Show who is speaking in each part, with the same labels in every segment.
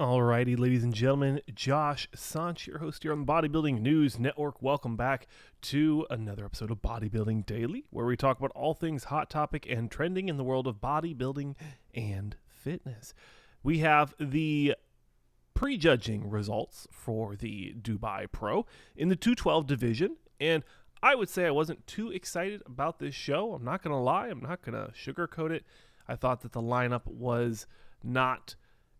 Speaker 1: Alrighty, ladies and gentlemen, Josh Sanch, your host here on the Bodybuilding News Network. Welcome back to another episode of Bodybuilding Daily, where we talk about all things hot topic and trending in the world of bodybuilding and fitness. We have the prejudging results for the Dubai Pro in the 212 division, and I would say I wasn't too excited about this show. I'm not going to lie. I'm not going to sugarcoat it. I thought that the lineup was not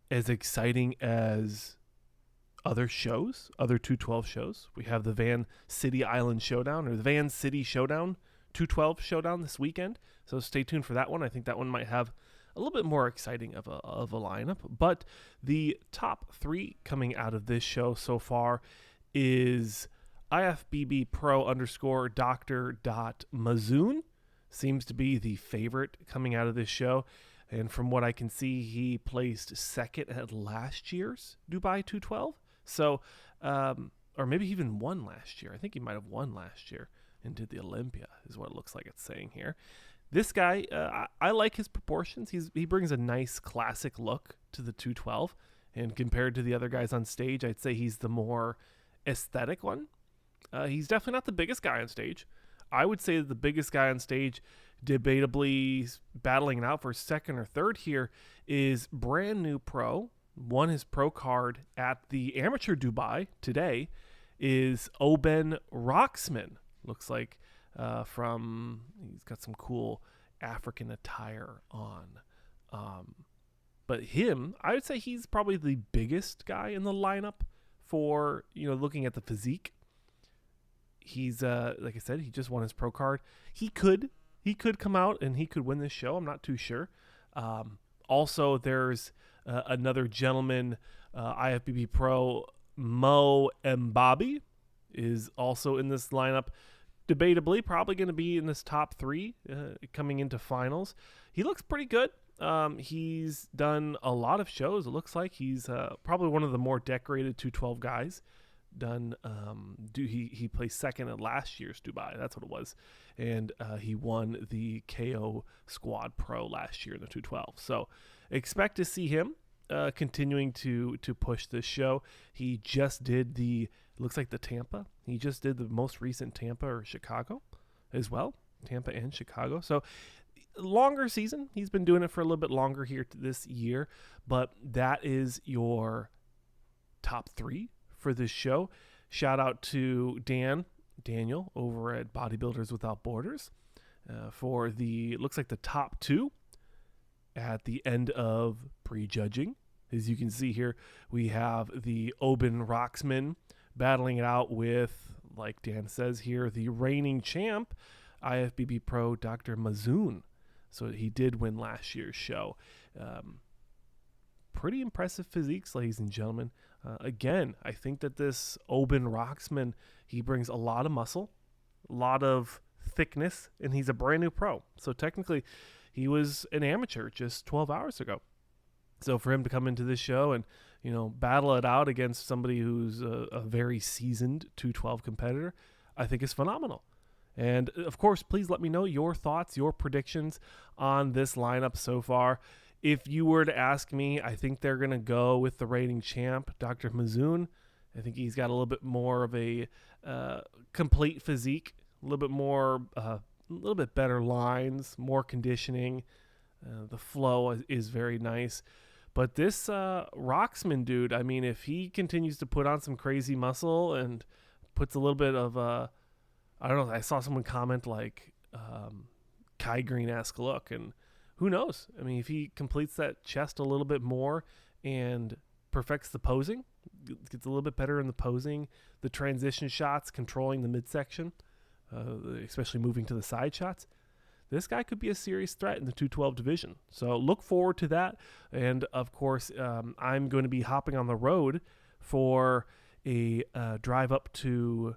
Speaker 1: as exciting as other shows, other 212 shows. We have the Van City Island Showdown, or the Van City Showdown 212 Showdown this weekend. So stay tuned for that one. I think that one might have a little bit more exciting of a lineup. But the top three coming out of this show so far is IFBB Pro _ dr.mazoon. Seems to be the favorite coming out of this show. And from what I can see, he placed second at last year's Dubai 212. So, or maybe he even won last year. I think he might have won last year and did the Olympia, is what it looks like it's saying here. This guy, I like his proportions. He brings a nice classic look to the 212. And compared to the other guys on stage, I'd say he's the more aesthetic one. He's definitely not the biggest guy on stage. I would say that the biggest guy on stage, debatably battling it out for second or third here, is brand new pro, won his pro card at the amateur Dubai today, is Oben Rocksman. Looks like he's got some cool African attire on. But him, I would say he's probably the biggest guy in the lineup for, looking at the physique. He's, like I said, he just won his pro card. He could come out and he could win this show. I'm not too sure. Also, there's another gentleman, IFBB Pro, Mohamed Embaby, is also in this lineup. Debatably, probably going to be in this top three coming into finals. He looks pretty good. He's done a lot of shows. It looks like he's probably one of the more decorated 212 guys. He placed second at last year's Dubai. That's what it was. And he won the KO Squad Pro last year in the 212. So expect to see him continuing to push this show. He just did looks like the Tampa. He just did the most recent Tampa or Chicago as well. Tampa and Chicago. So longer season. He's been doing it for a little bit longer here this year. But that is your top three for this show. Shout out to Daniel over at Bodybuilders Without Borders for looks like the top two at the end of prejudging. As you can see here, we have the Oben Rocksman battling it out with, like Dan says here, the reigning champ, IFBB Pro Dr. Mazoon. So he did win last year's show. Pretty impressive physiques, ladies and gentlemen. Again, I think that this Oben Rocksman, he brings a lot of muscle, a lot of thickness, and he's a brand new pro. So technically, he was an amateur just 12 hours ago. So for him to come into this show and, battle it out against somebody who's a very seasoned 212 competitor, I think is phenomenal. And of course, please let me know your thoughts, your predictions on this lineup so far. If you were to ask me, I think they're going to go with the reigning champ, Dr. Mazoon. I think he's got a little bit more of a complete physique, a little bit better lines, more conditioning. The flow is very nice. But this Rocksman dude, I mean, if he continues to put on some crazy muscle and puts a little bit of I don't know, I saw someone comment like Kai Green-esque look, and who knows? I mean, if he completes that chest a little bit more and perfects the posing, gets a little bit better in the posing, the transition shots, controlling the midsection, especially moving to the side shots, this guy could be a serious threat in the 212 division. So look forward to that. And, of course, I'm going to be hopping on the road for a drive up to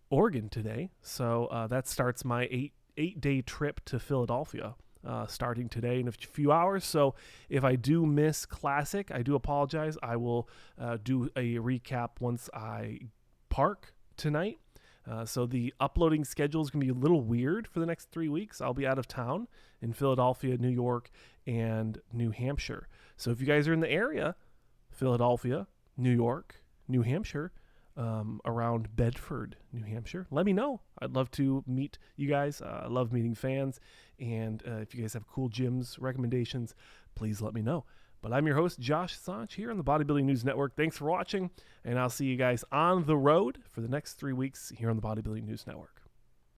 Speaker 1: Oregon today. So that starts my eight-day trip to Philadelphia. Starting today in a few hours. So if I do miss Classic, I do apologize. I will do a recap once I park tonight. So the uploading schedule is going to be a little weird for the next 3 weeks. I'll be out of town in Philadelphia, New York, and New Hampshire. So if you guys are in the area, Philadelphia, New York, New Hampshire, around Bedford, New Hampshire, let me know. I'd love to meet you guys. I love meeting fans. And if you guys have cool gyms recommendations, please let me know. But I'm your host, Josh Sanch, here on the Bodybuilding News Network. Thanks for watching, and I'll see you guys on the road for the next 3 weeks here on the Bodybuilding News Network.